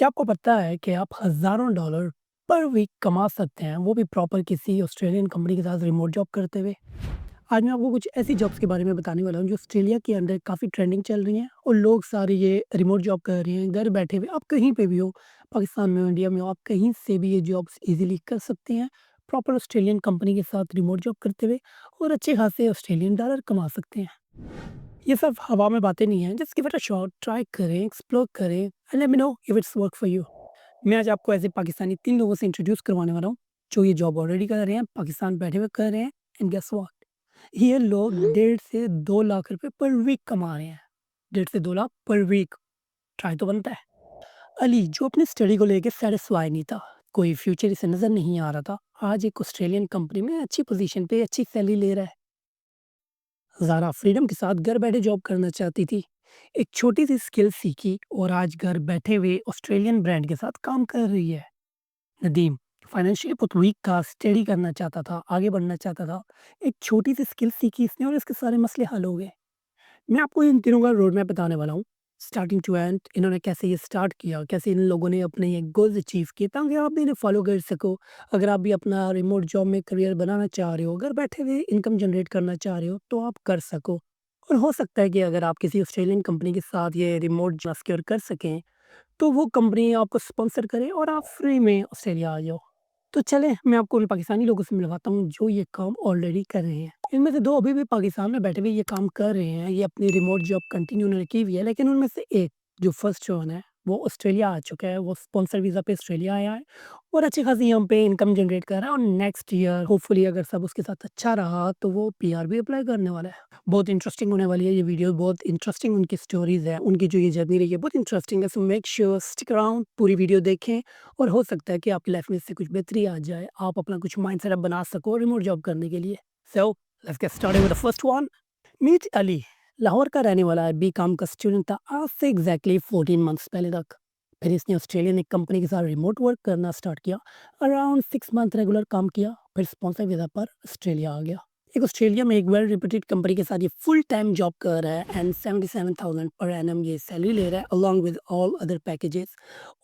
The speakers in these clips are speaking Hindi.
क्या आपको पता है कि आप हज़ारों डॉलर पर वीक कमा सकते हैं, वो भी प्रॉपर किसी ऑस्ट्रेलियन कंपनी के साथ रिमोट जॉब करते हुए? आज मैं आपको कुछ ऐसी जॉब्स के बारे में बताने वाला हूँ, जो ऑस्ट्रेलिया के अंदर काफ़ी ट्रेंडिंग चल रही हैं और लोग सारे ये रिमोट जॉब कर रहे हैं, घर बैठे हुए। आप कहीं पे भी हो, पाकिस्तान में हो, इंडिया में हो, आप कहीं से भी ये जॉब्स ईज़िली कर सकते हैं। प्रॉपर ऑस्ट्रेलियन कंपनी के साथ रिमोट जॉब करते हुए और अच्छे खासे ऑस्ट्रेलियन डॉलर कमा सकते हैं। ये सब हवा में बातें नहीं हैं, just give it a shot, try करें, एक्सप्लोर करें and let me know if it's work for you. मैं आज आपको ऐसे पाकिस्तानी 3 लोगों से इंट्रोड्यूस करवाने वाला हूँ, जो ये जॉब ऑलरेडी कर रहे हैं, पाकिस्तान बैठे हुए कर रहे हैं एंड गेस व्हाट? ये लोग 1.5 से 2 लाख रुपए पर वीक कमा रहे हैं। 1.5 से 2 लाख पर वीक, ट्राई तो बनता है। अली, जो अपनी स्टडी को लेके सैटिस्फाई नहीं था, कोई फ्यूचर इसे नज़र नहीं आ रहा था, आज एक ऑस्ट्रेलियन कंपनी में अच्छी पोज़ीशन पे अच्छी सैलरी ले रहा है। ज़ारा फ्रीडम के साथ घर बैठे जॉब करना चाहती थी। एक छोटी-सी स्किल सीखी और आज घर बैठे हुए ऑस्ट्रेलियन ब्रांड के साथ काम कर रही है। नदीम फाइनेंशियली बहुत वीक था, स्टडी करना चाहता था, आगे बढ़ना चाहता था। एक छोटी-सी स्किल सीखी इसने और इसके सारे मसले हल हो गए। मैं आपको इन तीनों का रोड मैप बताने वाला हूँ, स्टार्टिंग टू एंड इन्होंने कैसे ये स्टार्ट किया, कैसे इन लोगों ने अपने ये गोल्स अचीव किए ताकि आप भी इन्हें फॉलो कर सको। अगर आप भी अपना रिमोट जॉब में करियर बनाना चाह रहे हो, घर बैठे हुए इनकम जनरेट करना चाह रहे हो, तो आप कर सको। और हो सकता है कि अगर आप किसी ऑस्ट्रेलियन कंपनी के साथ ये रिमोट जॉब सिक्योर कर सकें, तो वो कंपनी आपको स्पॉन्सर करे और आप फ्री में ऑस्ट्रेलिया आ जाओ। तो चलें, मैं आपको उन पाकिस्तानी लोगों से मिलवाता हूँ जो ये काम ऑलरेडी कर रहे हैं। इनमें से 2 अभी भी पाकिस्तान में बैठे हुए ये काम कर रहे हैं, ये अपनी रिमोट जॉब कंटिन्यू उन्होंने की हुई है, लेकिन उनमें से एक जो फर्स्ट वन है, वो ऑस्ट्रेलिया आ चुका है, वो स्पॉन्सर वीज़ा पे ऑस्ट्रेलिया आया है और अच्छी खासी यहाँ पे इनकम जनरेट कर रहा है और नेक्स्ट ईयर होपफुली अगर सब उसके साथ अच्छा रहा, तो वो पीआर भी अप्लाई करने वाला है। बहुत इंटरेस्टिंग होने वाली है ये वीडियो, बहुत इंटरेस्टिंग उनकी स्टोरीज़ है, उनकी जो ये जर्नी रही है बहुत इंटरेस्टिंग है, so make sure stick around, पूरी वीडियो देखें और हो सकता है कि आपकी लाइफ में इससे कुछ बेहतरी आ जाए, आप अपना कुछ माइंड सेटअप बना सको रिमोट जॉब करने के लिए। So let's get started with the first one. Meet Ali Lahore का रहने वाला है, बीकॉम का स्टूडेंट था आज से एग्जैक्टली 14 मंथ्स पहले तक। फिर इसने ऑस्ट्रेलियन एक कंपनी के साथ रिमोट वर्क करना स्टार्ट किया, अराउंड 6 मंथ रेगुलर काम किया, फिर स्पॉन्सर वीज़ा पर ऑस्ट्रेलिया आ गया। एक ऑस्ट्रेलिया में एक वेल रिप्यूटेड कंपनी के साथ ये फुल टाइम जॉब कर रहा है एंड 77,000 पर एनम ये सैलरी ले रहा है along with all other packages.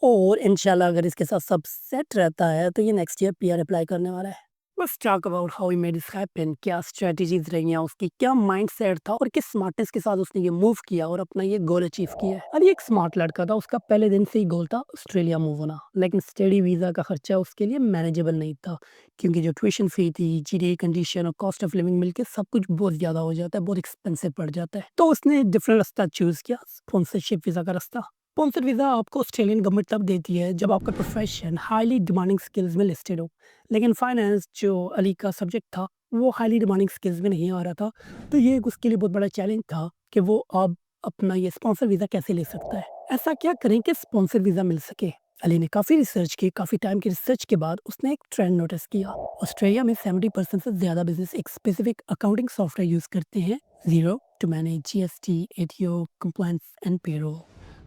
और इंशाल्लाह अगर इसके साथ सब सेट रहता है तो ये नेक्स्ट ईयर पीआर अप्लाई करने वाला है। Let's talk about how he made this happen, क्या स्ट्रेटजीज रही हैं उसकी, क्या माइंडसेट था और किस स्मार्टनेस के साथ उसने ये मूव किया और अपना ये गोल अचीव किया है। अली एक स्मार्ट लड़का था, उसका पहले दिन से ही गोल था ऑस्ट्रेलिया मूव होना, लेकिन स्टडी वीज़ा का खर्चा उसके लिए मैनेजेबल नहीं था, क्योंकि जो ट्यूशन फ़ी थी, जीडीए कंडीशन और कॉस्ट ऑफ लिविंग मिलके सब कुछ बहुत ज़्यादा हो जाता है, बहुत एक्सपेंसिव पड़ जाता है। तो उसने डिफरेंट रास्ता चूज़ किया, स्पॉन्सरशिप वीज़ा का रास्ता। स्पॉन्सर वीज़ा आपको ऑस्ट्रेलियन गवर्नमेंट तब देती है जब आपका प्रोफेशन हाईली डिमांडिंग स्किल्स में लिस्टेड हो, लेकिन फाइनेंस जो अली का सब्जेक्ट था, वो हाईली डिमांडिंग स्किल्स में नहीं आ रहा था। तो ये एक उसके लिए बहुत बड़ा चैलेंज था कि वो अब अपना ये स्पॉन्सर वीज़ा कैसे ले सकता है। ऐसा क्या करें कि स्पॉन्सर वीज़ा मिल सके? अली ने काफ़ी रिसर्च की, काफ़ी टाइम की रिसर्च के बाद उसने एक ट्रेंड नोटिस किया। ऑस्ट्रेलिया में 70% से ज़्यादा बिज़नेस एक स्पेसिफिक अकाउंटिंग सॉफ्टवेयर यूज़ करते हैं, zero to manage GST, ATO, compliance and payroll.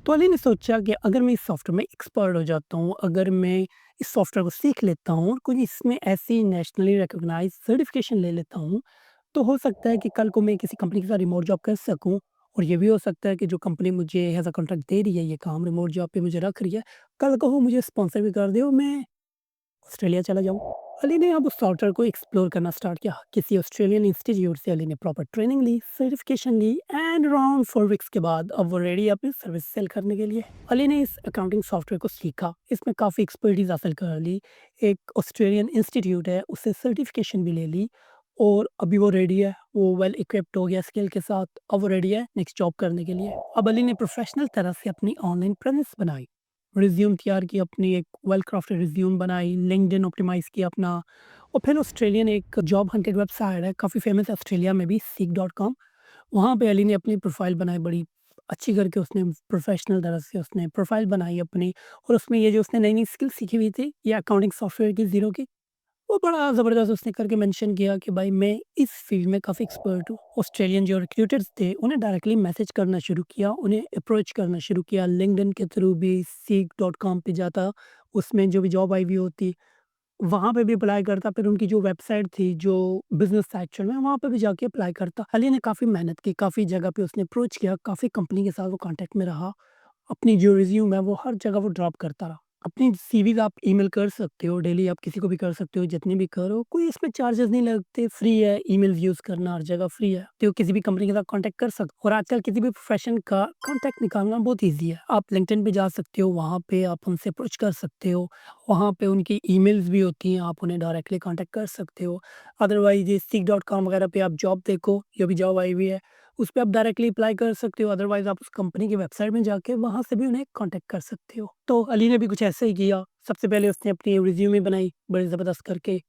तो अली ने सोचा कि अगर मैं इस सॉफ्टवेयर में एक्सपर्ट हो जाता हूँ, अगर मैं इस सॉफ्टवेयर को सीख लेता हूँ और कोई इसमें ऐसी नेशनली रिकॉग्नाइज्ड सर्टिफिकेशन ले लेता हूँ, तो हो सकता है कि कल को मैं किसी कंपनी के साथ रिमोट जॉब कर सकूँ और ये भी हो सकता है कि जो कंपनी मुझे एज़ अ कॉन्ट्रैक्ट दे रही है, ये काम रिमोट जॉब पे मुझे रख रही है, कल को वो मुझे स्पॉन्सर भी कर दे और मैं ऑस्ट्रेलिया चला जाऊँ। अली ने अब उस सॉफ्टवेयर को एक्सप्लोर करना स्टार्ट किया। किसी ऑस्ट्रेलियन इंस्टीट्यूट से अली ने प्रॉपर ट्रेनिंग ली, सर्टिफिकेशन ली एंड अराउंड 4 वीक्स के बाद अब वो रेडी है अपनी सर्विस सेल करने के लिए। अली ने इस अकाउंटिंग सॉफ्टवेयर को सीखा, इसमें काफ़ी एक्सपर्टीज़ हासिल कर ली। एक ऑस्ट्रेलियन इंस्टीट्यूट है, उससे सर्टिफिकेशन भी ले ली और अभी वो रेडी है। वो वेल इक्विप्ड हो गया स्किल के साथ, अब वो रेडी है नेक्स्ट जॉब करने के लिए। अब अली ने प्रोफेशनल तरह से अपनी ऑनलाइन प्रेज़ेंस बनाई। रिज़्यूम तैयार की अपनी, एक वेल क्राफ्टेड रिज़्यूम बनाई, लिंक्डइन ऑप्टिमाइज़ किया अपना और फिर ऑस्ट्रेलियन एक जॉब हंटेड वेबसाइट है, काफ़ी फ़ेमस है ऑस्ट्रेलिया में भी, seek.com, वहाँ पे अली ने अपनी प्रोफ़ाइल बनाई, बड़ी अच्छी करके उसने प्रोफ़ेशनल तरह से उसने प्रोफ़ाइल बनाई अपनी और उसमें ये जो उसने नई-नई स्किल सीखी हुई थी, ये अकाउंटिंग सॉफ्टवेयर की, ज़ीरो की, वो बड़ा ज़बरदस्त उसने करके मेंशन किया कि भाई मैं इस फ़ील्ड में काफ़ी एक्सपर्ट हूँ। ऑस्ट्रेलियन जो रिक्रूटर्स थे, उन्हें डायरेक्टली मैसेज करना शुरू किया, उन्हें अप्रोच करना शुरू किया, लिंक्डइन के थ्रू भी, seek.com पे जाता, उसमें जो भी जॉब आई हुई होती, वहाँ पे भी अप्लाई करता, फिर उनकी जो वेबसाइट थी, जो बिज़नेस सेक्शन में, वहाँ पे भी जाके अप्लाई करता। अली ने काफ़ी मेहनत की, काफ़ी जगह पे उसने अप्रोच किया, काफ़ी कंपनी के साथ वो कॉन्टैक्ट में रहा अपनी जो रिज़्यूम है वो हर जगह वो ड्रॉप करता रहा। अपनी सीवीज़ आप ईमेल कर सकते हो, डेली आप किसी को भी कर सकते हो, जितनी भी करो, कोई इसमें चार्जेज़ नहीं लगते, फ्री है, ईमेल यूज़ करना हर जगह फ्री है। तो किसी भी कंपनी के साथ कॉन्टैक्ट कर सकते हो और आजकल किसी भी प्रोफ़ेशन का कॉन्टैक्ट निकालना बहुत ईज़ी है। आप लिंक्डइन पे जा सकते हो, वहाँ पे आप उनसे अप्रोच कर सकते हो, वहाँ पे उनकी ईमेल्स भी होती हैं, आप उन्हें डायरेक्टली कॉन्टैक्ट कर सकते हो। अदरवाइज़ ये सीक डॉट कॉम वगैरह पे आप जॉब देखो, जो भी जॉब आई हुई है, उस पे आप डायरेक्टली अप्लाई कर सकते हो, अदरवाइज़ आप उस कंपनी की वेबसाइट में जाके वहाँ से भी उन्हें कॉन्टैक्ट कर सकते हो। तो अली ने भी कुछ ऐसा ही किया। सबसे पहले उसने अपनी रिज़्यूमे बनाई बड़ी ज़बरदस्त करके,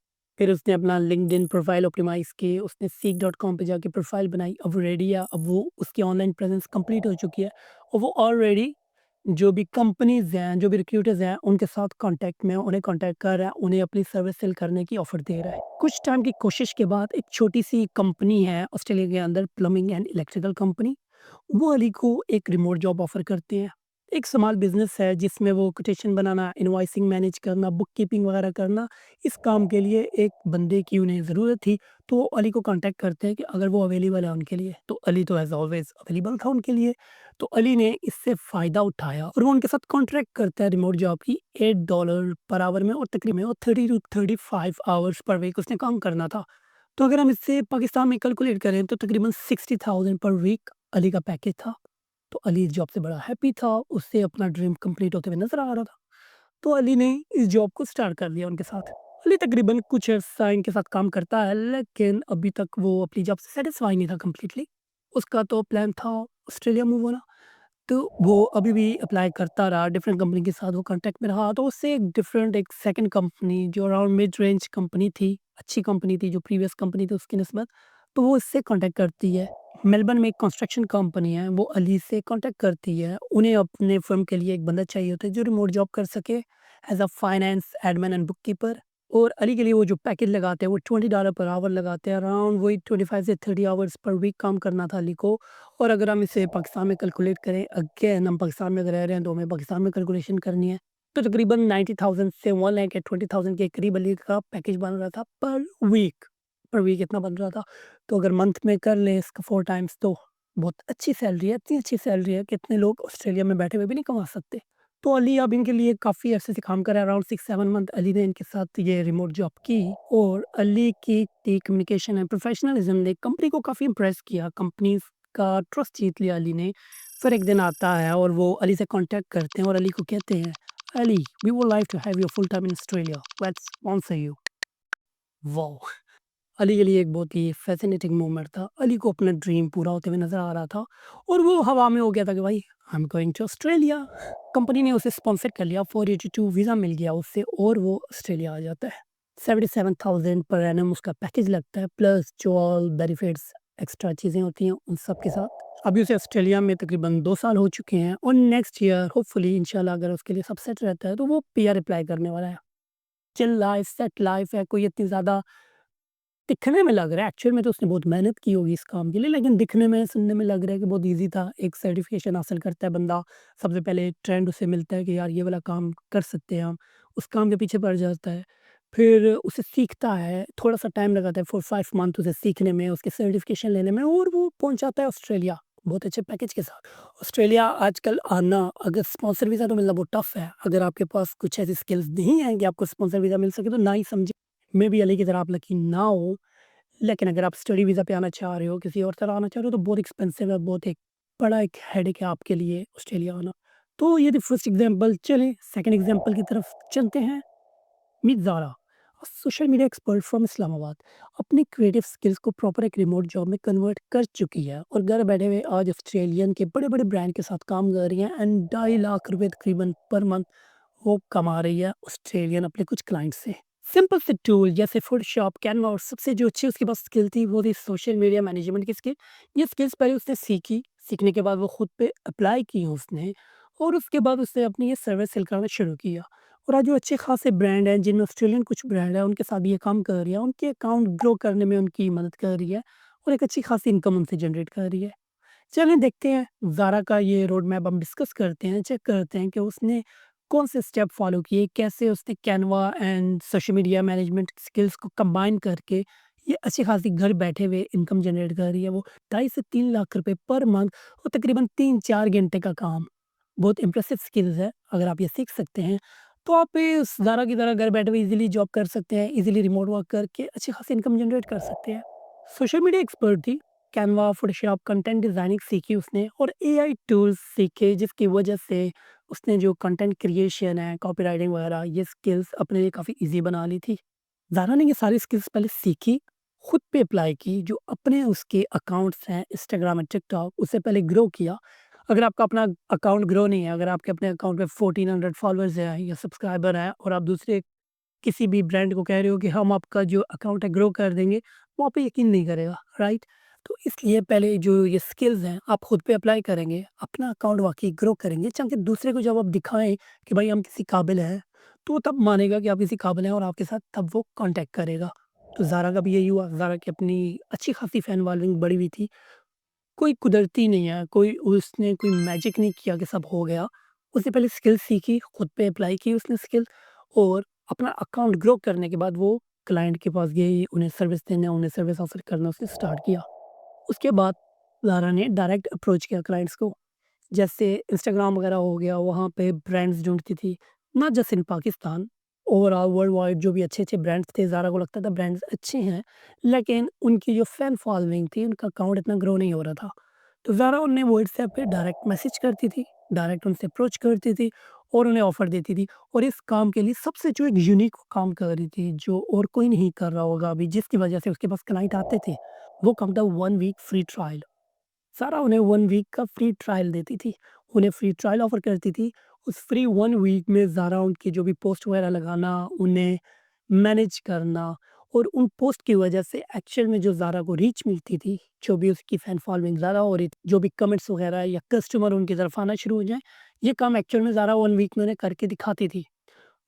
फिर उसने अपना लिंक्डइन प्रोफ़ाइल ऑप्टिमाइज़ की, उसने सीक डॉट कॉम पे जाके प्रोफ़ाइल बनाई, अब वो रेडी है, अब वो उसकी ऑनलाइन प्रेज़ेंस कंप्लीट हो चुकी है और वो ऑलरेडी जो भी कंपनीज़ हैं, जो भी रिक्रूटर्स हैं, उनके साथ कॉन्टैक्ट में उन्हें कॉन्टैक्ट कर रहा है, उन्हें अपनी सर्विस सेल करने की ऑफ़र दे रहा है। कुछ टाइम की कोशिश के बाद एक छोटी-सी कंपनी है ऑस्ट्रेलिया के अंदर, प्लंबिंग एंड इलेक्ट्रिकल कंपनी, वो अली को एक रिमोट जॉब ऑफ़र करते हैं। एक स्मॉल बिज़नेस है जिसमें वो कोटेशन बनाना, इनवॉइसिंग मैनेज करना, बुक कीपिंग वगैरह करना, इस काम के लिए एक बंदे की उन्हें ज़रूरत थी, तो वो अली को कॉन्टैक्ट करते हैं कि अगर वो अवेलेबल है उनके लिए। तो अली तो एज़ ऑलवेज़ अवेलेबल था उनके लिए, तो अली ने इससे फ़ायदा उठाया और वो उनके साथ कॉन्ट्रैक्ट करता है रिमोट जॉब की $8 पर आवर में और तकरीबन वो 30 टू 35 आवर्स पर वीक उसने काम करना था। तो अगर हम इससे पाकिस्तान में कैलकुलेट करें तो तकरीबन 60,000 पर वीक अली का पैकेज था। तो अली इस जॉब से बड़ा हैप्पी था, उससे अपना ड्रीम कंप्लीट होते हुए नज़र आ रहा था। तो अली ने इस जॉब को स्टार्ट कर लिया उनके साथ। अली तकरीबन कुछ अर्सा इनके साथ काम करता है, लेकिन अभी तक वो अपनी जॉब से सैटिस्फाई नहीं था कंप्लीटली। उसका तो प्लान था ऑस्ट्रेलिया मूव होना, तो वो अभी भी अप्लाई करता रहा, डिफरेंट कंपनी के साथ वो कॉन्टैक्ट में रहा, तो उससे एक सेकंड कंपनी जो अराउंड मिड रेंज कंपनी थी, अच्छी कंपनी थी जो प्रीवियस कंपनी थी उसकी निस्बत, तो वो इससे कॉन्टैक्ट करती है। मेलबर्न में एक कंस्ट्रक्शन कंपनी है, वो अली से कॉन्टैक्ट करती है। उन्हें अपने फर्म के लिए एक बंदा चाहिए होता है जो रिमोट जॉब कर सके as a finance, admin and book keeper. और अली के लिए वो जो पैकेज लगाते हैं वो $20 पर आवर लगाते हैं, अराउंड वही 25 से 30 आवर्स पर वीक काम करना था अली को। और अगर हम इसे पाकिस्तान में कैलकुलेट करें, अगेन हम पाकिस्तान में अगर रह रहे हैं तो हमें पाकिस्तान में कैलकुलेशन करनी है, तो तकरीबन 90,000 से 1,20,000 के करीब अली का पैकेज बन रहा था पर वीक इतना बन रहा था। तो अगर मंथ में कर लें इसका 4 टाइम्स तो बहुत अच्छी सैलरी है, इतनी अच्छी सैलरी है कि इतने लोग ऑस्ट्रेलिया में बैठे हुए भी नहीं कमा सकते। तो अली अब इनके लिए काफ़ी अरसे से काम कर रहा है, अराउंड 6-7 मंथ अली ने इनके साथ ये रिमोट जॉब की और अली की कम्युनिकेशन एंड प्रोफेशनलिज़्म ने कंपनी को काफ़ी इम्प्रेस किया, कंपनीज़ का ट्रस्ट जीत लिया अली ने। फिर एक दिन आता है और वो अली से कॉन्टैक्ट करते हैं और अली को कहते हैं, "Ali, we would like to have you full time in Australia, let's sponsor you." Wow! Ali के लिए एक बहुत ही फ़ैसिनेटिंग मोमेंट था। अली को अपना ड्रीम पूरा होते हुए नज़र आ रहा था और वो हवा में हो गया था कि भाई I am going to Australia. Company ने उसे स्पॉन्सर कर लिया, 482 वीज़ा मिल गया उसे और वो ऑस्ट्रेलिया आ जाता है। 77,000 पर एनम उसका पैकेज लगता है, प्लस जो ऑल बेनिफिट्स एक्स्ट्रा चीज़ें होती हैं उन सब के साथ। अभी उसे ऑस्ट्रेलिया में तकरीबन 2 साल हो चुके हैं और नेक्स्ट ईयर होपफुली इंशाल्लाह अगर उसके लिए सब सेट रहता है तो वो पीआर अप्लाई करने वाला है। चिल लाइफ़, सेट लाइफ़ है, कोई इतनी ज़्यादा दिखने में लग रहा है, एक्चुअल में तो उसने बहुत मेहनत की होगी इस काम के लिए, लेकिन दिखने में, सुनने में लग रहा है कि बहुत ईज़ी था। एक सर्टिफ़िकेशन हासिल करता है बंदा, सबसे पहले ट्रेंड उसे मिलता है कि यार ये वाला काम कर सकते हैं हम, उस काम के पीछे पड़ जाता है। फिर उसे सीखता है, थोड़ा-सा टाइम लगाता है 4-5 मंथ उसे सीखने में, उसके सर्टिफ़िकेशन लेने में और वो पहुँच जाता है ऑस्ट्रेलिया, बहुत अच्छे पैकेज के साथ। ऑस्ट्रेलिया आजकल आना, अगर स्पॉन्सर वीज़ा तो मिलना बहुत टफ़ है। अगर आपके पास कुछ ऐसी स्किल्स नहीं हैं कि आपको स्पॉन्सर वीज़ा मिल सके तो ना ही समझें। मेबी अली की तरह आप लकी ना हो, लेकिन अगर आप स्टडी वीज़ा पे आना चाह रहे हो, किसी और तरह आना चाह रहे हो तो बहुत एक्सपेंसिव है, बहुत एक बड़ा एक हेडेक है आपके लिए ऑस्ट्रेलिया आना। तो ये थी फर्स्ट एग्ज़ाम्पल, चलें सेकंड एग्ज़ाम्पल की तरफ चलते हैं। Meet Zara, a social media expert from Islamabad, अपनी क्रिएटिव स्किल्स को प्रॉपर एक रिमोट जॉब में कन्वर्ट कर चुकी है और घर बैठे हुए आज ऑस्ट्रेलियन के बड़े-बड़े ब्रांड के साथ काम कर रही हैं एंड 2.5 लाख रुपए तकरीबन पर मंथ वो कमा रही है ऑस्ट्रेलियन अपने कुछ क्लाइंट से। सिंपल से टूल जैसे फ़ोटोशॉप, कैनवा और सबसे जो अच्छी उसके पास स्किल थी वो थी सोशल मीडिया मैनेजमेंट की स्किल। ये स्किल्स पहले उसने सीखी, सीखने के बाद वो खुद पे अप्लाई की उसने और उसके बाद उसने अपनी ये सर्विस सेल करना शुरू किया। और आज जो अच्छे खासे ब्रांड हैं जिनमें ऑस्ट्रेलियन कुछ ब्रांड है उनके साथ भी ये काम कर रही है, उनके अकाउंट ग्रो करने में उनकी मदद कर रही है और एक अच्छी खासी इनकम उनसे जनरेट कर रही है। चलिए देखते हैं ज़ारा का ये रोड मैप हम डिस्कस करते हैं, चेक करते हैं कि उसने कौन से स्टेप फॉलो किए, कैसे उसने Canva and social media management skills को कंबाइन करके ये अच्छी खासी घर बैठे हुए इनकम जनरेट कर रही है। वो 2.5 से 3 लाख रुपए पर मंथ और तकरीबन 3-4 घंटे का काम। बहुत इम्प्रेसिव स्किल्स है, अगर आप ये सीख सकते हैं, तो आप भी उस ज़ारा की तरह घर बैठे हुए ईज़िली जॉब कर सकते हैं, ईज़िली रिमोट वर्क करके अच्छी खासी इनकम जनरेट कर सकते हैं। सोशल मीडिया एक्सपर्ट थी, कैनवा, फ़ोटोशॉप, कंटेंट डिज़ाइनिंग सीखी उसने और एआई टूल्स सीखे जिसकी वजह से उसने जो कंटेंट क्रिएशन है, कॉपीराइटिंग वगैरह ये स्किल्स अपने लिए काफ़ी ईज़ी बना ली थी। ज़ारा ने ये सारी स्किल्स पहले सीखी, खुद पे अप्लाई की, जो अपने उसके अकाउंट्स हैं इंस्टाग्राम एंड टिकटॉक, उससे पहले ग्रो किया। अगर आपका अपना अकाउंट ग्रो नहीं है, अगर आपके अपने अकाउंट पे 1400 फॉलोअर्स हैं या सब्सक्राइबर हैं और आप दूसरे किसी भी ब्रांड को कह रहे हो कि हम आपका जो अकाउंट है ग्रो कर देंगे, वो आप पे यकीन नहीं करेगा, राइट? तो इसलिए पहले जो ये स्किल्स हैं, आप खुद पे अप्लाई करेंगे, अपना अकाउंट वाक़ई ग्रो करेंगे, ताकि दूसरे को जब आप दिखाएँ कि भाई हम किसी काबिल हैं, तो वो तब मानेगा कि आप किसी काबिल हैं और आपके साथ तब वो कॉन्टैक्ट करेगा। तो ज़ारा का भी यही हुआ, ज़ारा की अपनी अच्छी खासी फैन फॉलोइंग बढ़ी हुई थी। कोई कुदरती नहीं है, कोई उसने कोई मैजिक नहीं किया कि सब हो गया। उसने पहले स्किल सीखी, खुद पे अप्लाई की उसने स्किल और अपना अकाउंट ग्रो करने के बाद वो क्लाइंट के पास गई, उन्हें सर्विस देना, उन्हें सर्विस ऑफ़र करना उसने स्टार्ट किया। उसके बाद ज़ारा ने डायरेक्ट अप्रोच किया क्लाइंट्स को। जैसे इंस्टाग्राम वगैरह हो गया, वहाँ पे ब्रांड्स ढूँढती थी, not just in Pakistan, overall world wide जो भी अच्छे-अच्छे ब्रांड्स थे, ज़ारा को लगता था ब्रांड्स अच्छे हैं, लेकिन उनकी जो फैन फॉलोइंग थी, उनका अकाउंट इतना ग्रो नहीं हो रहा था। तो ज़ारा उन्हें व्हाट्सएप पे डायरेक्ट मैसेज करती थी, डायरेक्ट उनसे अप्रोच करती थी और उन्हें ऑफ़र देती थी और इस काम के लिए सबसे जो एक यूनिक काम कर रही थी, जो और कोई नहीं कर रहा होगा अभी, जिसकी वजह से उसके पास क्लाइंट आते थे, वो काम था 1 वीक फ्री ट्रायल। सारा उन्हें 1 वीक का फ्री ट्रायल देती थी। उन्हें फ्री ट्रायल ऑफ़र करती थी। उस फ्री 1 वीक में ज़ारा उनकी जो भी पोस्ट वगैरह लगाना, उन्हें मैनेज करना और उन पोस्ट की वजह से एक्चुअल में जो ज़ारा को रीच मिलती थी, जो भी उसकी फैन फॉलोइंग ज़्यादा हो रही थी, जो भी कमेंट्स वगैरह या कस्टमर उनकी तरफ आना शुरू हो जाएँ, ये काम एक्चुअल में ज़ारा 1 वीक में उन्हें करके दिखाती थी।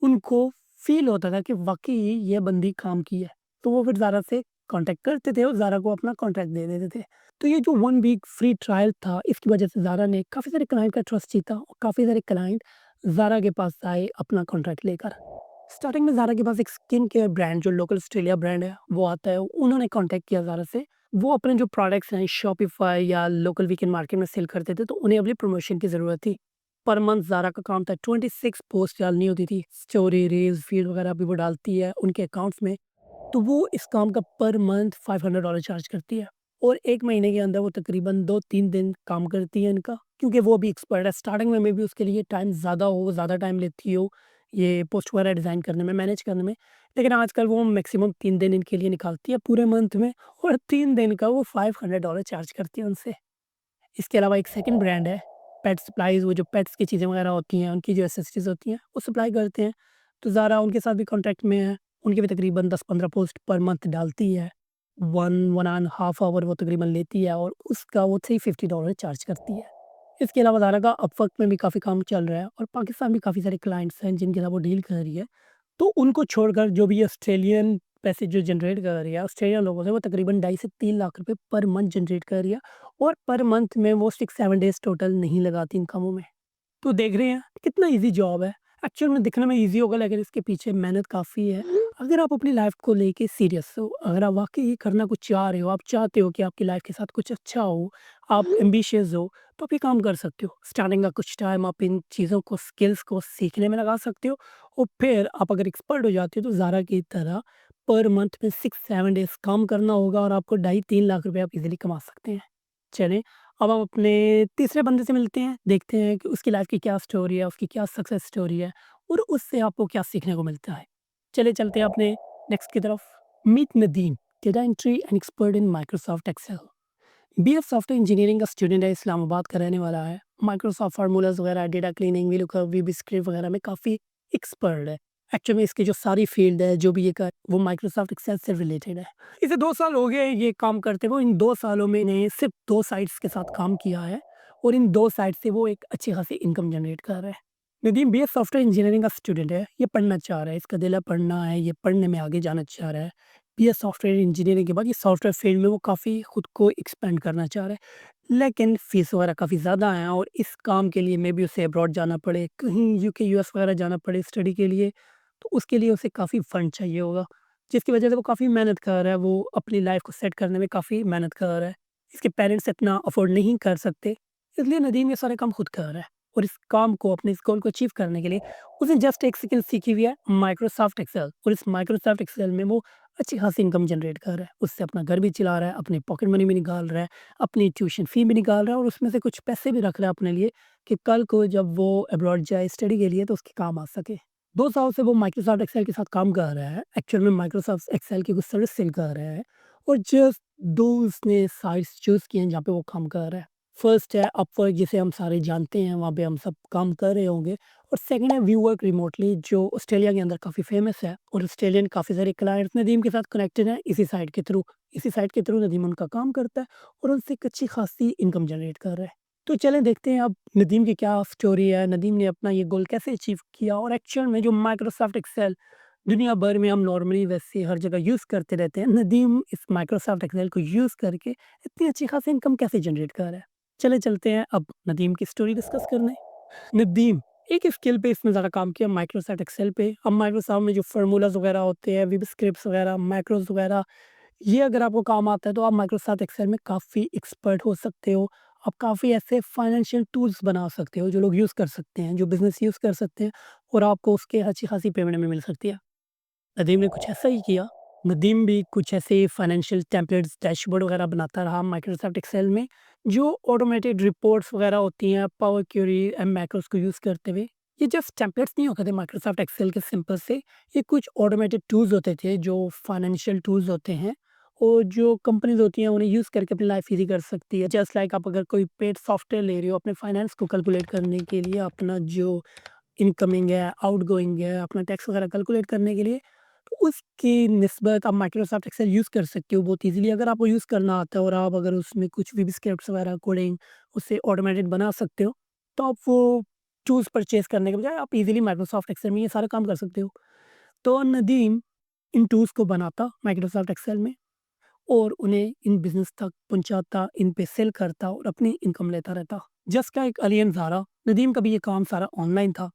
उनको फ़ील होता था कि वाक़ई ये बंदी काम की है। तो वो फिर ज़ारा से कॉन्टैक्ट करते थे और ज़ारा को अपना कॉन्ट्रैक्ट दे देते थे। तो ये जो 1 वीक फ्री ट्रायल था, इसकी वजह से ज़ारा ने काफ़ी सारे क्लाइंट का ट्रस्ट जीता और काफ़ी सारे क्लाइंट ज़ारा के पास आए अपना कॉन्ट्रैक्ट लेकर। स्टार्टिंग में ज़ारा के पास एक स्किन केयर ब्रांड जो लोकल ऑस्ट्रेलिया ब्रांड है, वो आता है। उन्होंने कॉन्टैक्ट किया ज़ारा से। वो अपने जो प्रोडक्ट्स हैं शॉपिफ़ाई या लोकल वीकेंड मार्केट में सेल करते थे, तो उन्हें अपनी प्रमोशन की ज़रूरत थी। पर मंथ ज़ारा का काम था 26 पोस्ट डालनी होती थी। स्टोरी, रील्स, फ़ीड वगैरह भी वो डालती है उनके अकाउंट्स में। तो वो इस काम का पर मंथ $500 चार्ज करती है और 1 महीने के अंदर वो तकरीबन 2-3 दिन काम करती है इनका, क्योंकि वो भी एक्सपर्ट है। स्टार्टिंग में मे बी उसके लिए टाइम ज़्यादा हो, ज़्यादा टाइम लेती हो, ये पोस्ट वगैरह डिज़ाइन करने में, मैनेज करने में। लेकिन आजकल वो मैक्सिमम 3 दिन इनके लिए निकालती है पूरे मंथ में और 3 दिन का वो $500 चार्ज करती है उनसे। इसके अलावा एक सेकंड ब्रांड है, पेट सप्लाइज़, वो जो पेट्स की चीज़ें वगैरह होती हैं, उनकी जो एक्सेसरीज़ होती हैं, वो सप्लाई करते हैं। तो ज़ारा उनके साथ भी कॉन्टैक्ट में है, उनके भी तकरीबन 10-15 पोस्ट पर मंथ डालती है। 1 एंड हाफ आवर वो तकरीबन लेती है और उसका वो $350 चार्ज करती है। इसके अलावा ज़ारा का अपवर्क में भी काफ़ी काम चल रहा है और पाकिस्तान में काफ़ी सारे क्लाइंट्स हैं जिनके साथ वो डील कर रही है। तो उनको छोड़कर जो भी ऑस्ट्रेलियन पैसे जो जनरेट कर रही है, ऑस्ट्रेलियन लोगों से वो तकरीबन 2.5 से 3 लाख रुपए पर मंथ जनरेट कर रही है और पर मंथ में वो 6-7 डेज़ टोटल नहीं लगाती इन कामों में। तो देख रहे हैं कितना ईज़ी जॉब है। एक्चुअल में दिखने में ईज़ी होगा लेकिन इसके पीछे मेहनत काफ़ी है। अगर आप अपनी लाइफ़ को लेके सीरियस हो, अगर आप वाक़ई करना कुछ चाह रहे हो, आप चाहते हो कि आपकी लाइफ़ के साथ कुछ अच्छा हो, आप एम्बिशियस हो, तो आप ये काम कर सकते हो। स्टार्टिंग का कुछ टाइम आप इन चीज़ों को, स्किल्स को सीखने में लगा सकते हो और फिर आप अगर एक्सपर्ट हो जाते हो तो ज़ारा की तरह पर मंथ में 6-7 डेज़ काम करना होगा और आपको 2.5-3 लाख रुपए आप ईज़िली कमा सकते हैं। चलें, अब हम अपने तीसरे बंदे से मिलते हैं, देखते हैं कि उसकी लाइफ़ की क्या स्टोरी है, उसकी क्या सक्सेस स्टोरी है और उससे आपको क्या सीखने को मिलता है। चलिए चलते हैं अपने नेक्स्ट की तरफ। Meet Nadeem, data entry and expert in Microsoft Excel. BF software engineering का स्टूडेंट है, इस्लामाबाद का रहने वाला है। माइक्रोसॉफ्ट फार्मूलाज़ वगैरह, डेटा क्लीनिंग, वीलुकअप, वीबीस्क्रिप्ट वगैरह में काफ़ी एक्सपर्ट है। एक्चुअल में इसकी जो सारी फ़ील्ड है, जो भी ये कर वो माइक्रोसॉफ्ट एक्सेल से रिलेटेड है। इसे 2 साल हो गए ये काम करते हुए। इन 2 सालों में इन्हें सिर्फ़ 2 साइट्स के साथ काम किया है और इन 2 साइट से वो एक अच्छी खासी इनकम जनरेट कर रहे हैं। नदीम बीएस सॉफ्टवेयर इंजीनियरिंग का स्टूडेंट है, ये पढ़ना चाह रहा है, इसका दिल है पढ़ना है, ये पढ़ने में आगे जाना चाह रहा है। बीएस सॉफ्टवेयर इंजीनियरिंग के बाद ये सॉफ्टवेयर फील्ड में वो काफ़ी खुद को एक्सपेंड करना चाह रहा है। लेकिन फ़ीस वगैरह काफ़ी ज़्यादा है और इस काम के लिए मेबी उसे अब्रॉड जाना पड़े, कहीं यूके, यूएस वगैरह जाना पड़े स्टडी के लिए, तो उसके लिए उसे काफ़ी फंड चाहिए होगा, जिसकी वजह से वो काफ़ी मेहनत कर रहा है, वो अपनी लाइफ़ को सेट करने में काफ़ी मेहनत कर रहा है। इसके पेरेंट्स इतना अफ़ोर्ड नहीं कर सकते, इसलिए नदीम ये सारे काम खुद कर रहा है। और इस काम को अपने इस गोल को अचीव करने के लिए उसने जस्ट एक स्किल सीखी हुई है माइक्रोसॉफ्ट एक्सेल और इस माइक्रोसॉफ्ट एक्सेल में वो अच्छी खासी इनकम जनरेट कर रहा है। उससे अपना घर भी चला रहा है, अपनी पॉकेट मनी भी निकाल रहा है, अपनी ट्यूशन फ़ी भी निकाल रहा है और उसमें से कुछ पैसे भी रख रहा है अपने लिए कि कल को जब वो अब्रॉड जाए स्टडी के लिए तो उसके काम आ सके। 2 साल से वो माइक्रोसॉफ्ट एक्सेल के साथ काम कर रहा है। एक्चुअल में माइक्रोसॉफ्ट एक्सेल की कुछ सर्विस सेल कर रहा है और जस्ट 2 उसने साइट्स चूज़ किए हैं जहाँ पे वो काम कर रहा है। फर्स्ट है अपवर्क जिसे हम सारे जानते हैं, वहाँ पे हम सब काम कर रहे होंगे और सेकंड है वीवर्क रिमोटली जो ऑस्ट्रेलिया के अंदर काफ़ी फेमस है और ऑस्ट्रेलियन काफ़ी सारे क्लाइंट्स नदीम के साथ कनेक्टेड हैं इसी साइट के थ्रू। इसी साइट के थ्रू नदीम उनका काम करता है और उनसे एक अच्छी खासी इनकम जनरेट कर रहा है। तो चलें देखते हैं अब नदीम की क्या स्टोरी है, नदीम ने अपना ये गोल कैसे अचीव किया और एक्चुअल में जो माइक्रोसॉफ्ट एक्सेल दुनिया भर में हम नॉर्मली वैसे हर जगह यूज़ करते रहते हैं, नदीम इस माइक्रोसॉफ्ट एक्सेल को यूज़ करके इतनी अच्छी खासी इनकम कैसे जनरेट कर रहा है। चले चलते हैं अब नदीम की स्टोरी डिस्कस करने। नदीम एक स्किल पे इसने ज़्यादा काम किया माइक्रोसॉफ्ट एक्सेल पे। अब माइक्रोसॉफ्ट में जो फ़ॉर्मूलाज़ वगैरह होते हैं, विब स्क्रिप्ट्स वगैरह, मैक्रोज़ वगैरह, ये अगर आपको काम आता है तो आप माइक्रोसॉफ्ट एक्सेल में काफ़ी एक्सपर्ट हो सकते हो। आप काफ़ी ऐसे फाइनेंशियल टूल्स बना सकते हो जो लोग यूज़ कर सकते हैं, जो बिज़नेस यूज़ कर सकते हैं और आपको उसके अच्छी खासी पेमेंट में मिल सकती है। नदीम ने कुछ ऐसा ही किया। नदीम भी कुछ ऐसे फाइनेंशियल टेम्पलेट्स, डैशबोर्ड वगैरह बनाता रहा माइक्रोसॉफ्ट एक्सेल में, जो ऑटोमेटेड रिपोर्ट्स वगैरह होती हैं, पावर क्वेरी एंड मैक्रोज़ को यूज़ करते हुए। ये जस्ट टेम्पलेट्स नहीं होते थे माइक्रोसॉफ्ट एक्सेल के सिंपल से, ये कुछ ऑटोमेटेड टूल्स होते थे जो फाइनेंशियल टूल्स होते हैं और जो कंपनीज़ होती हैं उन्हें यूज़ करके अपनी लाइफ़ ईज़ी कर सकती है। जस्ट लाइक आप अगर कोई पेड सॉफ्टवेयर ले रहे हो अपने फाइनेंस को कैलकुलेट करने के लिए, अपना जो इनकमिंग है, आउटगोइंग है, अपना टैक्स वगैरह कैलकुलेट करने के लिए, तो उसकी निस्बत आप माइक्रोसॉफ्ट एक्सेल यूज़ कर सकते हो बहुत ईज़िली अगर आपको यूज़ करना आता है और आप अगर उसमें कुछ भी स्क्रिप्ट्स वगैरह कोडिंग उससे ऑटोमेटेड बना सकते हो, तो आप वो टूल्स परचेज़ करने के बजाय आप ईज़िली माइक्रोसॉफ्ट एक्सेल में ये सारा काम कर सकते हो। तो नदीम इन टूल्स को बनाता माइक्रोसॉफ्ट एक्सेल में और उन्हें इन बिज़नेस तक पहुँचाता, इन पे सेल करता और अपनी इनकम लेता रहता। जस्ट लाइक अलियन ज़ारा, नदीम का भी ये काम सारा ऑनलाइन था।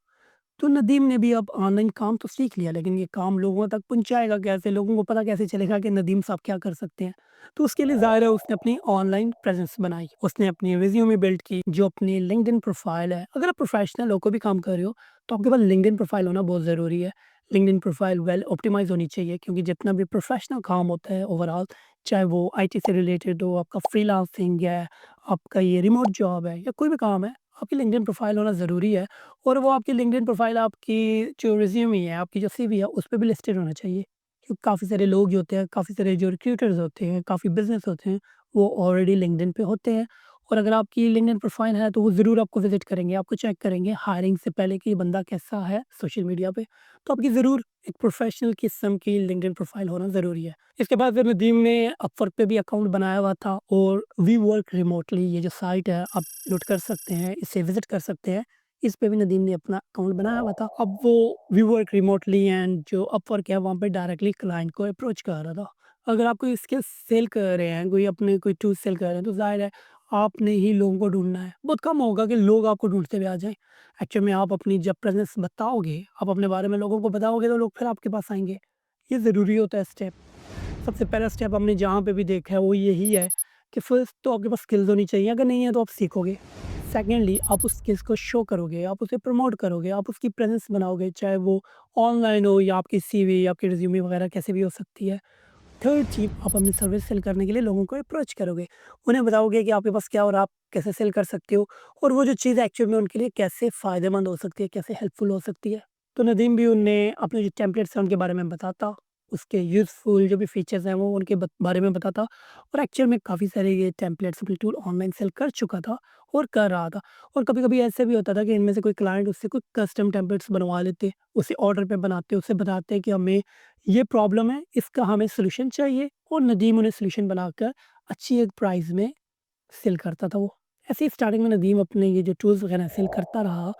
तो नदीम ने भी अब ऑनलाइन काम तो सीख लिया लेकिन ये काम लोगों तक पहुँचाएगा कैसे? लोगों को पता कैसे चलेगा कि नदीम साहब क्या कर सकते हैं? तो उसके लिए ज़ाहिर है उसने अपनी ऑनलाइन प्रेज़ेंस बनाई। उसने अपनी रिज़्यूमे बिल्ड की, जो अपनी लिंक्डइन प्रोफ़ाइल है। अगर आप प्रोफ़ेशनल हो, कोई भी काम कर रहे हो, तो आपके पास लिंक्डइन प्रोफ़ाइल होना बहुत ज़रूरी है। लिंक्डइन प्रोफ़ाइल वेल ऑप्टिमाइज़ होनी चाहिए क्योंकि जितना भी प्रोफ़ेशनल काम होता है ओवरऑल, चाहे वो आईटी से रिलेटेड हो, आपका फ्रीलांसिंग है, आपका ये रिमोट जॉब है या कोई भी काम है, आपकी लिंक्डइन प्रोफ़ाइल होना ज़रूरी है। और वो आपकी लिंक्डइन प्रोफ़ाइल आपकी जो रिज़्यूमे है, आपकी जो सीवी है, उस पे भी लिस्टेड होना चाहिए। क्योंकि काफ़ी सारे लोग जो होते हैं, काफ़ी सारे जो रिक्रूटर्स होते हैं, काफ़ी बिज़नेस होते हैं, वो ऑलरेडी लिंक्डइन पे होते हैं और अगर आपकी लिंक्डइन प्रोफ़ाइल है, तो वो ज़रूर आपको विज़िट करेंगे, आपको चेक करेंगे हायरिंग से पहले कि ये बंदा कैसा है सोशल मीडिया पे। तो आपकी ज़रूर एक प्रोफ़ेशनल किस्म की लिंक्डइन प्रोफ़ाइल होना ज़रूरी है। इसके बाद फिर नदीम ने अपवर्क पे भी अकाउंट बनाया हुआ था और वी वर्क रिमोटली ये जो साइट है, आप लुट कर सकते हैं, इसे विज़िट कर सकते हैं। इस पे भी नदीम ने अपना अकाउंट बनाया हुआ था। अब वो वी वर्क रिमोटली एंड जो अपवर्क है वहाँ पे डायरेक्टली क्लाइंट को अप्रोच कर रहा था। अगर आप कोई स्किल सेल कर रहे हैं, कोई अपने कोई टूल सेल कर रहे हैं तो ज़ाहिर है आपने ही लोगों को ढूँढना है। बहुत कम होगा कि लोग आपको ढूँढते हुए आ जाएँ। एक्चुअल में आप अपनी जब प्रेज़ेंस बताओगे, आप अपने बारे में लोगों को बताओगे तो लोग फिर आपके पास आएँगे। ये ज़रूरी होता है स्टेप। सबसे पहला स्टेप हमने जहाँ पे भी देखा है वो यही है कि फर्स्ट तो आपके पास स्किल्स होनी चाहिए, अगर नहीं है तो आप सीखोगे। सेकेंडली आप उस स्किल्स को शो करोगे, आप उसे प्रमोट करोगे, आप उसकी प्रेज़ेंस बनाओगे, चाहे वो ऑनलाइन हो या आपकी सीवी, आपकी रिज़्यूमे वगैरह कैसे भी हो सकती है। थर्ड चीज़ आप अपनी सर्विस सेल करने के लिए लोगों को अप्रोच करोगे। उन्हें बताओगे कि आपके पास क्या है और आप कैसे सेल कर सकते हो और वो जो चीज़ एक्चुअल में उनके लिए कैसे फ़ायदेमंद हो सकती है, कैसे हेल्पफुल हो सकती है। तो नदीम भी उन्हें अपने जो टेम्पलेट्स हैं उनके बारे में बताता, उसके यूज़फुल जो भी फीचर्स हैं वो उनके बारे में बताता और एक्चुअल में काफ़ी सारे ये टेम्पलेट्स अपने टूल ऑनलाइन सेल कर चुका था और कर रहा था। और कभी-कभी ऐसे भी होता था कि इनमें से कोई क्लाइंट उससे कोई कस्टम टेम्पलेट्स बनवा लेते, उसे ऑर्डर पे बनाते, उससे बताते कि हमें ये प्रॉब्लम है, इसका हमें सॉल्यूशन चाहिए और नदीम उन्हें सॉल्यूशन बनाकर अच्छी एक प्राइस में सेल करता था वो। ऐसे ही स्टार्टिंग में नदीम अपने ये जो टूल्स वगैरह सेल करता रहा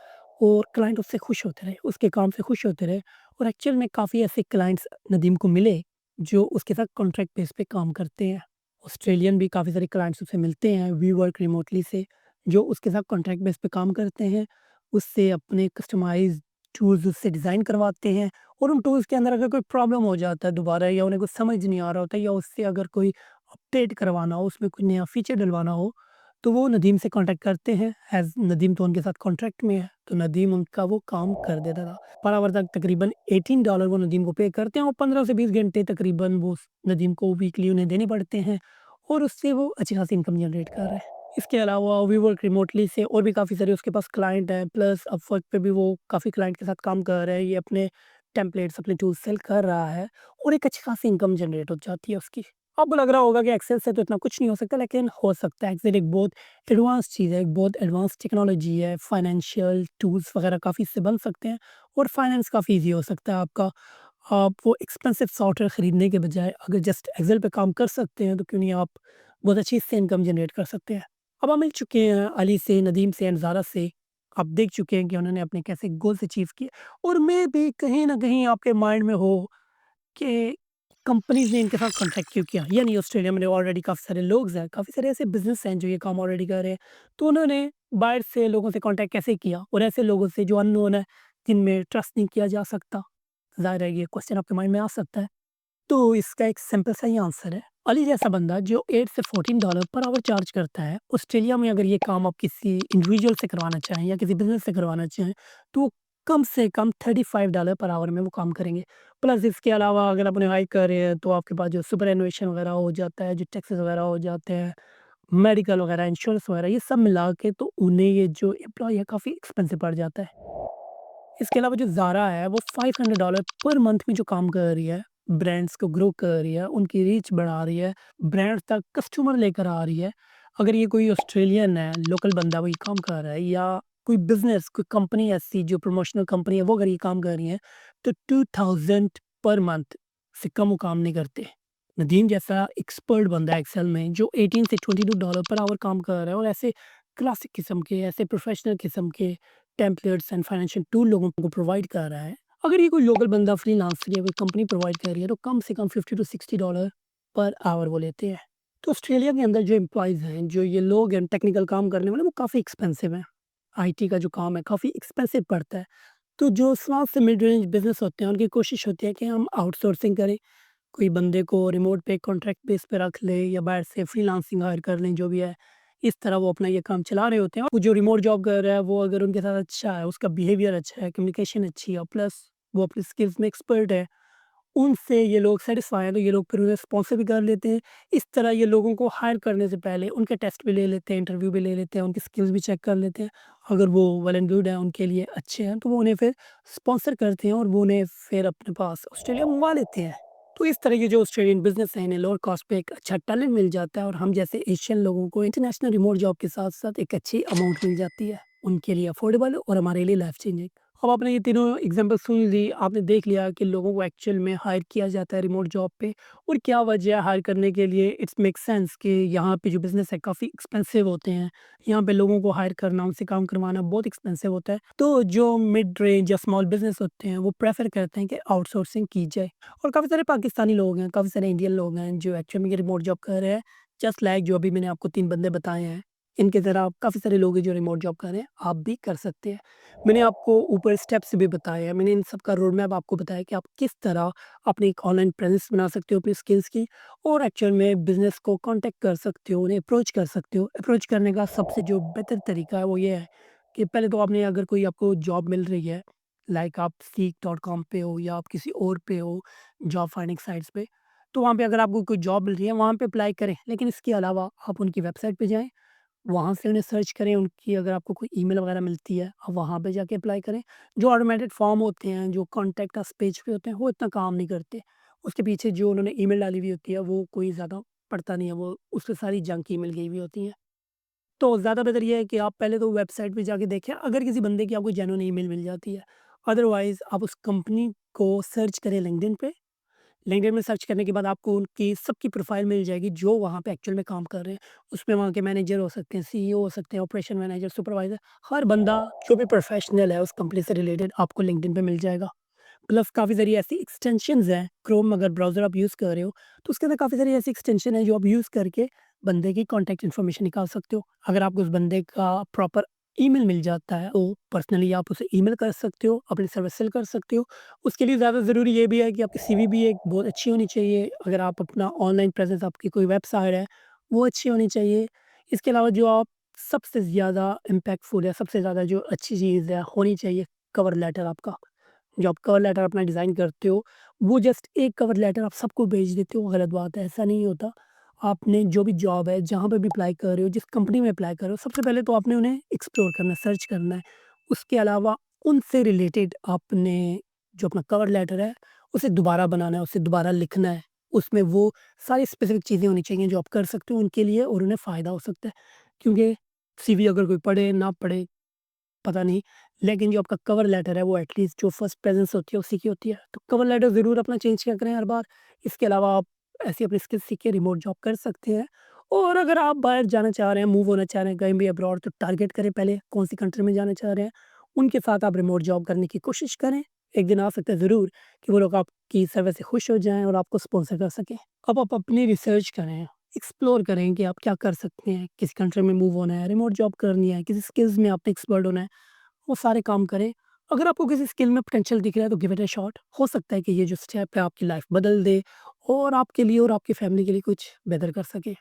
और क्लाइंट उससे खुश होते रहे, उसके काम से खुश होते रहे और एक्चुअल में काफ़ी ऐसे क्लाइंट्स नदीम को मिले, जो उसके साथ कॉन्ट्रैक्ट बेस पे काम करते हैं। ऑस्ट्रेलियन भी काफ़ी सारे क्लाइंट्स उससे मिलते हैं, वी वर्क रिमोटली से, जो उसके साथ कॉन्ट्रैक्ट बेस पे काम करते हैं, उससे अपने कस्टमाइज़्ड टूल्स उससे डिज़ाइन करवाते हैं और उन टूल्स के अंदर अगर कोई प्रॉब्लम हो जाता है दोबारा या उन्हें कुछ समझ नहीं आ रहा होता या उससे अगर कोई अपडेट करवाना हो, उसमें कोई नया फीचर डलवाना हो, तो वो नदीम से कॉन्टैक्ट करते हैं, एज़ नदीम तो उनके साथ कॉन्ट्रैक्ट में है, तो नदीम उनका वो काम कर देता था। पर आवर तक तकरीबन $18 वो नदीम को पे करते हैं और 15 से 20 घंटे तकरीबन वो नदीम को वीकली उन्हें देने पड़ते हैं और उससे वो अच्छी खासी इनकम जनरेट कर रहे हैं। इसके अलावा वी वर्क रिमोटली से और भी काफ़ी सारे उसके पास क्लाइंट हैं, प्लस अपवर्क पे भी वो काफ़ी क्लाइंट के साथ काम कर रहा है। ये अपने टेम्पलेट्स, अपने टूल्स सेल कर रहा है और एक अच्छी खासी इनकम जनरेट हो जाती है उसकी। आपको लग रहा होगा कि एक्सेल से तो इतना कुछ नहीं हो सकता, लेकिन हो सकता है। एक्सेल एक बहुत एडवांस चीज़ है, एक बहुत एडवांस टेक्नोलॉजी है, फाइनेंशियल टूल्स वगैरह काफ़ी इससे बन सकते हैं और फाइनेंस काफ़ी ईज़ी हो सकता है आपका। आप वो एक्सपेंसिव सॉफ्टवेयर खरीदने के बजाय अगर जस्ट एक्सेल पे काम कर सकते हैं, तो क्यों नहीं आप बहुत अच्छी इससे इनकम जनरेट कर सकते हैं। अब हम मिल चुके हैं अली से, नदीम से एंड ज़ारा से। आप देख चुके हैं कि उन्होंने अपने कैसे गोल्स अचीव किए और मे बी कहीं न कहीं आपके माइंड में हो कि कंपनीज़ ने इनके साथ कॉन्ट्रैक्ट क्यों किया? यानी ऑस्ट्रेलिया में ऑलरेडी काफ़ी सारे लोग हैं, काफ़ी सारे ऐसे बिज़नेस हैं जो ये काम ऑलरेडी कर रहे हैं। तो उन्होंने बाहर से लोगों से कॉन्टैक्ट कैसे किया? और ऐसे लोगों से जो अननोन है, जिनमें ट्रस्ट नहीं किया जा सकता? ज़ाहिर है ये क्वेश्चन आपके माइंड में आ सकता है। तो इसका एक सिंपल सा ही आंसर है। अली जैसा बंदा जो 8 से $14 पर आवर चार्ज करता है, ऑस्ट्रेलिया में अगर ये काम आप किसी इंडिविजुअल से करवाना चाहें या किसी बिज़नेस से करवाना चाहें, तो वो कम से कम $35 पर आवर में वो काम करेंगे। प्लस इसके अलावा अगर आप उन्हें हायर कर रहे हैं, तो आपके पास जो सुपरएनुएशन वगैरह हो जाता है, जो टैक्सेस वगैरह हो जाते हैं, मेडिकल वगैरह, इंश्योरेंस वगैरह, ये सब मिला के तो उन्हें ये जो एम्प्लॉयी है काफ़ी एक्सपेंसिव पड़ जाता है। इसके अलावा जो ज़ारा है वो $500 पर मंथ में जो काम कर रही है, ब्रांड्स को ग्रो कर रही है, उनकी रीच बढ़ा रही है, ब्रांड्स तक कस्टमर लेकर आ रही है। अगर ये कोई ऑस्ट्रेलियन है, लोकल बंदा वो ये काम कर रहा है या कोई बिज़नेस, कोई कंपनी ऐसी जो प्रमोशनल कंपनी है वो अगर ये काम कर रही है, तो 2000 पर मंथ से कम वो काम नहीं करते। नदीम जैसा एक्सपर्ट बंदा है एक्सेल में जो 18 से $22 पर आवर काम कर रहा है और ऐसे क्लासिक किस्म के, ऐसे प्रोफेशनल किस्म के टेम्पलेट्स एंड फाइनेंशियल टूल लोगों को प्रोवाइड कर रहा है। अगर ये कोई लोकल बंदा फ्रीलांसर या कोई कंपनी प्रोवाइड कर रही है, तो कम से कम $50 to $60 पर आवर वो लेते हैं। तो ऑस्ट्रेलिया के अंदर जो एम्प्लॉइज़ हैं, जो ये लोग हैं टेक्निकल काम करने वाले, वो काफ़ी एक्सपेंसिव हैं। आईटी का जो काम है काफ़ी एक्सपेंसिव पड़ता है। तो जो स्मॉल से मिड रेंज बिज़नेस होते हैं, उनकी कोशिश होती है कि हम आउटसोर्सिंग करें। कोई बंदे को रिमोट पे कॉन्ट्रैक्ट बेस पे रख ले या बाहर से फ्रीलांसिंग हायर कर लें, जो भी है। इस तरह वो अपना ये काम चला रहे होते हैं। वो जो रिमोट जॉब कर रहा है वो अगर उनके साथ अच्छा है, उसका बिहेवियर अच्छा है, कम्युनिकेशन अच्छी है, प्लस वो अपनी स्किल्स में एक्सपर्ट है, उनसे ये लोग सैटिस्फाई हैं, तो ये लोग फिर उन्हें स्पॉन्सर भी कर लेते हैं। इस तरह ये लोगों को हायर करने से पहले उनके टेस्ट भी ले लेते हैं, इंटरव्यू भी ले लेते हैं, उनकी स्किल्स भी चेक कर लेते हैं। अगर वो वेल एंड गुड हैं, उनके लिए अच्छे हैं, तो वो उन्हें फिर स्पॉन्सर करते हैं और वो उन्हें फिर अपने पास ऑस्ट्रेलिया मंगवा लेते हैं। तो इस तरह के जो ऑस्ट्रेलियन बिज़नेस हैं, इन्हें लोअर कॉस्ट पे एक अच्छा टैलेंट मिल जाता है और हम जैसे एशियन लोगों को इंटरनेशनल रिमोट जॉब के साथ-साथ एक अच्छी अमाउंट मिल जाती है। उनके लिए अफोर्डेबल और हमारे लिए लाइफ चेंजिंग। अब आपने ये तीनों एग्ज़ाम्पल सुन ली, आपने देख लिया कि लोगों को एक्चुअल में हायर किया जाता है रिमोट जॉब पे और क्या वजह है हायर करने के लिए। इट्स मेक सेंस कि यहाँ पे जो बिज़नेस है काफ़ी एक्सपेंसिव होते हैं। यहाँ पे लोगों को हायर करना, उनसे काम करवाना बहुत एक्सपेंसिव होता है। तो जो मिड रेंज या स्मॉल बिज़नेस होते हैं, वो प्रेफ़र करते हैं कि आउटसोर्सिंग की जाए। और काफ़ी सारे पाकिस्तानी लोग हैं, काफ़ी सारे इंडियन लोग हैं जो एक्चुअल में ये रिमोट जॉब कर रहे हैं। जस्ट लाइक जो अभी मैंने आपको 3 बंदे बताए हैं, इनकी तरह काफ़ी सारे लोग हैं जो रिमोट जॉब कर रहे हैं, आप भी कर सकते हैं। मैंने आपको ऊपर स्टेप्स भी बताए हैं, मैंने इन सब का रोड मैप आपको बताया कि आप किस तरह अपनी एक ऑनलाइन प्रेज़ेंस बना सकते हो अपनी स्किल्स की और एक्चुअल में बिज़नेस को कॉन्टैक्ट कर सकते हो, उन्हें अप्रोच कर सकते हो। अप्रोच करने का सबसे जो बेहतर तरीका है वो ये है कि पहले तो आपने अगर कोई आपको जॉब मिल रही है, लाइक आप seek.com पे हो या आप किसी और पे हो, जॉब फाइंडिंग साइट्स पे, तो वहाँ पे अगर आपको कोई जॉब मिल रही है, वहाँ पे अप्लाई करें। लेकिन इसके अलावा आप उनकी वेबसाइट पे जाएँ, वहाँ से उन्हें सर्च करें, उनकी अगर आपको कोई ईमेल वगैरह मिलती है, आप वहाँ पे जाके अप्लाई करें। जो ऑटोमेटेड फॉर्म होते हैं, जो कॉन्टैक्ट अस पेज पे होते हैं, वो इतना काम नहीं करते। उसके पीछे जो उन्होंने ईमेल डाली हुई होती है, वो कोई ज़्यादा पढ़ता नहीं है, वो उसपे सारी जंक ईमेल गई हुई होती हैं। तो ज़्यादा बेहतर ये है कि आप पहले तो वेबसाइट पे जाके देखें, अगर किसी बंदे की आपको जेन्युइन ईमेल मिल जाती है। अदरवाइज़ आप उस कंपनी को सर्च करें लिंक्डइन पे। लिंक्डइन में सर्च करने के बाद आपको उनकी सबकी प्रोफ़ाइल मिल जाएगी जो वहाँ पे एक्चुअल में काम कर रहे हैं। उसमें वहाँ के मैनेजर हो सकते हैं, सीईओ हो सकते हैं, ऑपरेशन मैनेजर, सुपरवाइज़र, हर बंदा जो भी प्रोफ़ेशनल है उस कंपनी से रिलेटेड आपको लिंक्डइन पे मिल जाएगा। प्लस काफ़ी सारी ऐसी एक्सटेंशंस हैं, क्रोम अगर ब्राउज़र आप यूज़ कर रहे हो, तो उसके अंदर काफ़ी सारी ऐसी एक्सटेंशन है जो आप यूज़ करके बंदे की कॉन्टैक्ट इन्फॉर्मेशन निकाल सकते हो। अगर आपको उस बंदे का प्रॉपर ईमेल मिल जाता है, तो पर्सनली आप उसे ईमेल कर सकते हो, अपनी सर्विस सेल कर सकते हो। उसके लिए ज़्यादा ज़रूरी ये भी है कि आपकी सीवी भी एक बहुत अच्छी होनी चाहिए। अगर आप अपना ऑनलाइन प्रेज़ेंस आपकी कोई वेबसाइट है, वो अच्छी होनी चाहिए। इसके अलावा जो आप सबसे ज़्यादा इम्पैक्टफुल या सबसे ज़्यादा जो अच्छी चीज़ है होनी चाहिए, कवर लेटर आपका। जो आप कवर लेटर अपना डिज़ाइन करते हो, वो जस्ट एक कवर लेटर आप सबको भेज देते हो, गलत बात है, ऐसा नहीं होता। आपने जो भी जॉब है, जहाँ पे भी अप्लाई कर रहे हो, जिस कंपनी में अप्लाई कर रहे हो, सबसे पहले तो आपने उन्हें एक्सप्लोर करना है, सर्च करना है। उसके अलावा उनसे रिलेटेड आपने जो अपना कवर लेटर है, उसे दोबारा बनाना है, उसे दोबारा लिखना है। उसमें वो सारी स्पेसिफ़िक चीज़ें होनी चाहिए जो आप कर सकते हो उनके लिए और उन्हें फ़ायदा हो सकता है। क्योंकि सीवी अगर कोई पढ़े, ना पढ़े पता नहीं, लेकिन जो आपका कवर लेटर है वो एटलीस्ट जो फर्स्ट प्रेज़ेंस होती है उसी की होती है। तो कवर लेटर ज़रूर अपना चेंज किया करें हर बार। इसके अलावा आप ऐसी अपनी स्किल्स सीख के रिमोट जॉब कर सकते हैं। और अगर आप बाहर जाना चाह रहे हैं, मूव होना चाह रहे हैं कहीं भी अब्रॉड, तो टारगेट करें पहले कौन-सी कंट्री में जाना चाह रहे हैं। उनके साथ आप रिमोट जॉब करने की कोशिश करें। एक दिन आ सकता है ज़रूर कि वो लोग आपकी सर्विस से खुश हो जाएँ और आपको स्पॉन्सर कर सकें। अब आप अपनी रिसर्च करें, एक्सप्लोर करें कि आप क्या कर सकते हैं, किस कंट्री में मूव होना है, रिमोट जॉब करनी है, किसी स्किल्स में आपने एक्सपर्ट होना है। वो सारे काम करें। अगर आपको किसी स्किल में पोटेंशियल दिख रहा है तो गिव इट अ शॉट। हो सकता है कि ये जो स्टेप है आपकी लाइफ बदल दे और आपके लिए और आपकी फैमिली के लिए कुछ बेहतर कर सके।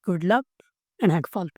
Good luck and have fun.